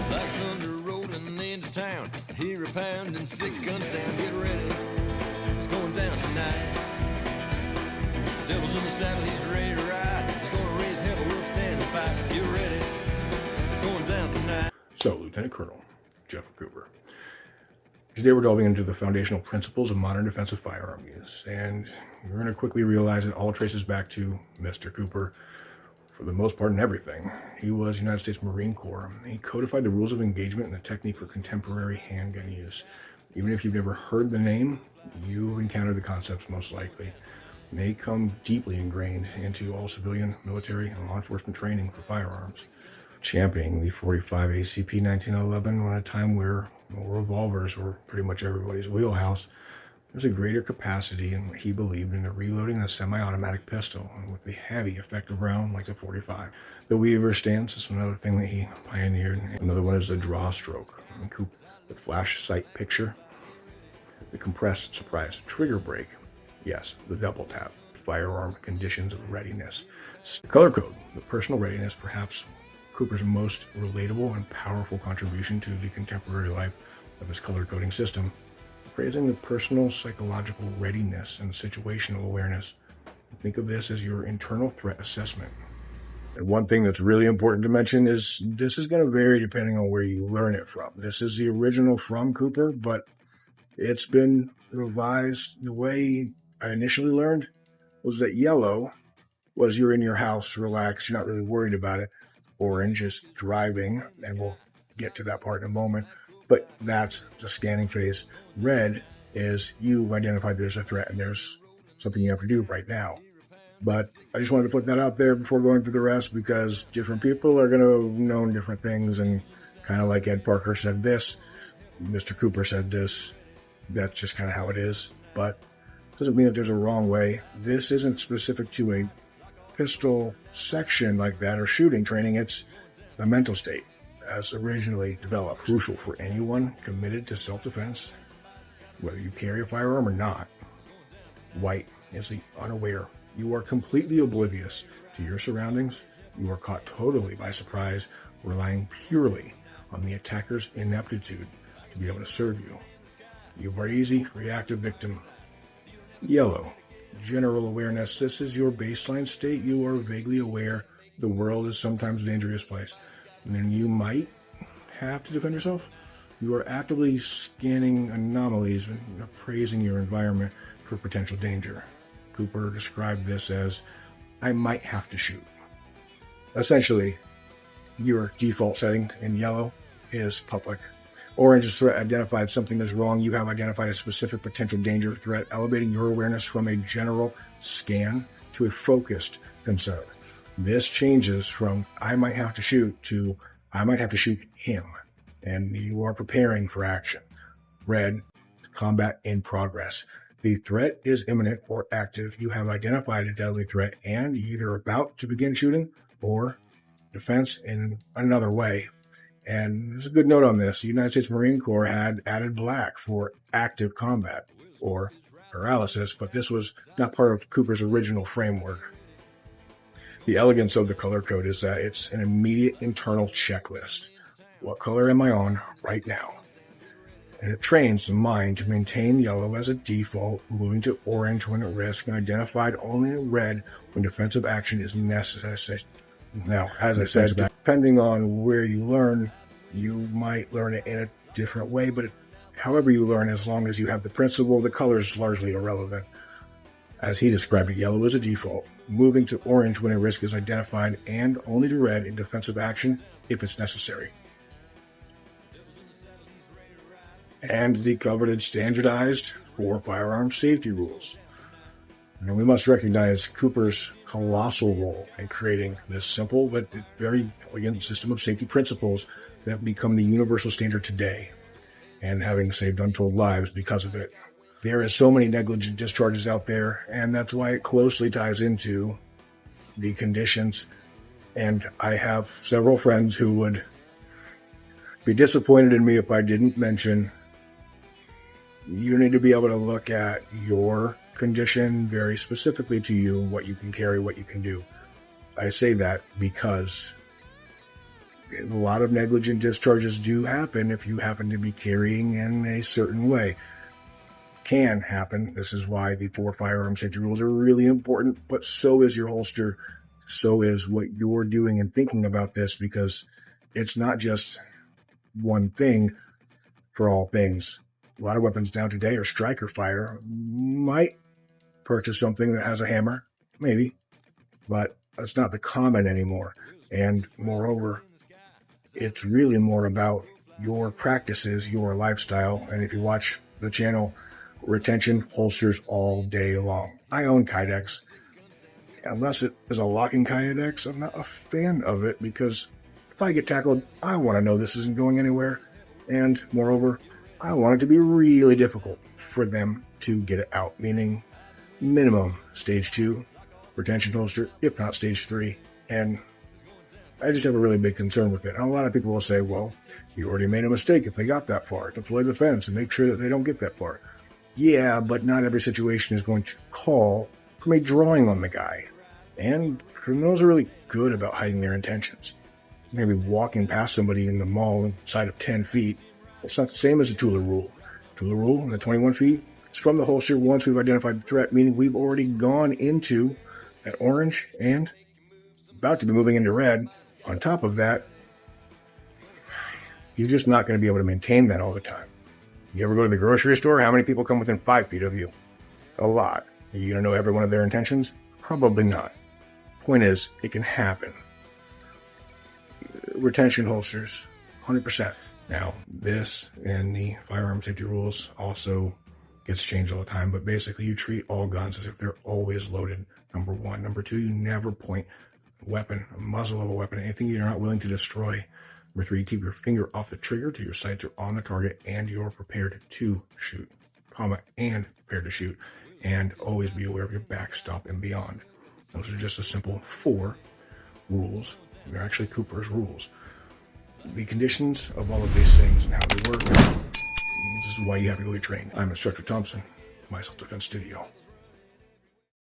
It's like thunder rolling into town. Hear a pounding 6-gun sound. Get ready, it's going down tonight. Devil's in the saddle, he's ready to ride. He's gonna raise hell, but we'll stand and fight. Get ready, it's going down tonight. So, Lieutenant Colonel Jeffrey Cooper. Today we're delving into the foundational principles of modern defensive firearm use, and you're going to quickly realize it all traces back to Mr. Cooper. For the most part in everything, he was United States Marine Corps. He codified the rules of engagement and the technique for contemporary handgun use. Even if you've never heard the name, you've encountered the concepts most likely. And they come deeply ingrained into all civilian, military, and law enforcement training for firearms. Championing the .45 ACP 1911 at a time where revolvers were pretty much everybody's wheelhouse, there's a greater capacity in what he believed in the reloading of a semi-automatic pistol, and with the heavy effective round like the .45. The Weaver stance is another thing that he pioneered. Another one is the draw stroke, the flash sight picture, the compressed surprise trigger break, yes, the double tap, firearm conditions of readiness, the color code, the personal readiness, perhaps Cooper's most relatable and powerful contribution to the contemporary life of his color coding system, praising the personal psychological readiness and situational awareness. Think of this as your internal threat assessment. And one thing that's really important to mention is this is going to vary depending on where you learn it from. This is the original from Cooper, but it's been revised. The way I initially learned was that yellow was you're in your house, relaxed, you're not really worried about it. Orange is driving, and we'll get to that part in a moment, but that's the scanning phase. Red is you've identified there's a threat and there's something you have to do right now. But I just wanted to put that out there before going through the rest, because different people are going to have known different things, and kind of like Ed Parker said this, Mr. Cooper said this, that's just kind of how it is. But it doesn't mean that there's a wrong way. This isn't specific to a pistol section like that or shooting training. It's a mental state as originally developed, crucial for anyone committed to self-defense, whether you carry a firearm or not. White is the unaware. You are completely oblivious to your surroundings. You are caught totally by surprise, relying purely on the attacker's ineptitude to be able to serve you. You are easy, reactive victim. Yellow, general awareness. This is your baseline state. You are vaguely aware the world is sometimes a dangerous place, and then you might have to defend yourself. You are actively scanning anomalies and appraising your environment for potential danger. Cooper described this as, I might have to shoot. Essentially, your default setting in yellow is public. Orange is threat identified, something is wrong. You have identified a specific potential danger threat, elevating your awareness from a general scan to a focused concern. This changes from I might have to shoot to I might have to shoot him, and you are preparing for action. Red, combat in progress. The threat is imminent or active. You have identified a deadly threat and either about to begin shooting or defense in another way. And there's a good note on this. The United States Marine Corps had added black for active combat or paralysis, but this was not part of Cooper's original framework. The elegance of the color code is that it's an immediate internal checklist. What color am I on right now? And it trains the mind to maintain yellow as a default, moving to orange when at risk, and identified only in red when defensive action is necessary. Now, as I said, depending on where you learn, you might learn it in a different way, but however you learn, as long as you have the principle, the color is largely irrelevant. As he described it, yellow is a default, moving to orange when a risk is identified, and only to red in defensive action if it's necessary. And the coveted standardized 4 firearm safety rules. And we must recognize Cooper's colossal role in creating this simple but very elegant system of safety principles that become the universal standard today, and having saved untold lives because of it. There is so many negligent discharges out there, and that's why it closely ties into the conditions. And I have several friends who would be disappointed in me if I didn't mention you need to be able to look at your condition very specifically to you, what you can carry, what you can do. I say that because A lot of negligent discharges do happen if you happen to be carrying in a certain way. Can happen. This is why the 4 firearm safety rules are really important, but so is your holster. So is what you're doing and thinking about this, because it's not just one thing for all things. A lot of weapons now today are striker fire. Might purchase something that has a hammer, maybe, but it's not the common anymore. And moreover, it's really more about your practices, your lifestyle. And if you watch the channel, retention holsters all day long. I own Kydex. Unless it is a locking Kydex, I'm not a fan of it, because if I get tackled, I want to know this isn't going anywhere. And moreover, I want it to be really difficult for them to get it out, meaning minimum stage 2 retention holster, if not stage 3. And I just have a really big concern with it. And a lot of people will say, well, you already made a mistake if they got that far. Deploy the fence and make sure that they don't get that far. Yeah, but not every situation is going to call from a drawing on the guy. And criminals are really good about hiding their intentions. Maybe walking past somebody in the mall inside of 10 feet. It's not the same as the Tula rule. Tula rule in the 21 feet is from the holster once we've identified the threat, meaning we've already gone into that orange and about to be moving into red. On top of that, you're just not going to be able to maintain that all the time. You ever go to the grocery store? How many people come within 5 feet of you? A lot. Are you going to know every one of their intentions? Probably not. Point is, it can happen. Retention holsters, 100%. Now, this and the firearm safety rules also gets changed all the time, but basically you treat all guns as if they're always loaded, number one. Number two, you never point a weapon, a muzzle of a weapon, anything you're not willing to destroy. Number three, you keep your finger off the trigger till your sights are on the target and you're prepared to shoot, and prepared to shoot. And always be aware of your backstop and beyond. Those are just a simple 4 rules. They're actually Cooper's rules. The conditions of all of these things and how they work, this is why you have to go get trained. I'm Instructor Thompson, my self-defense studio.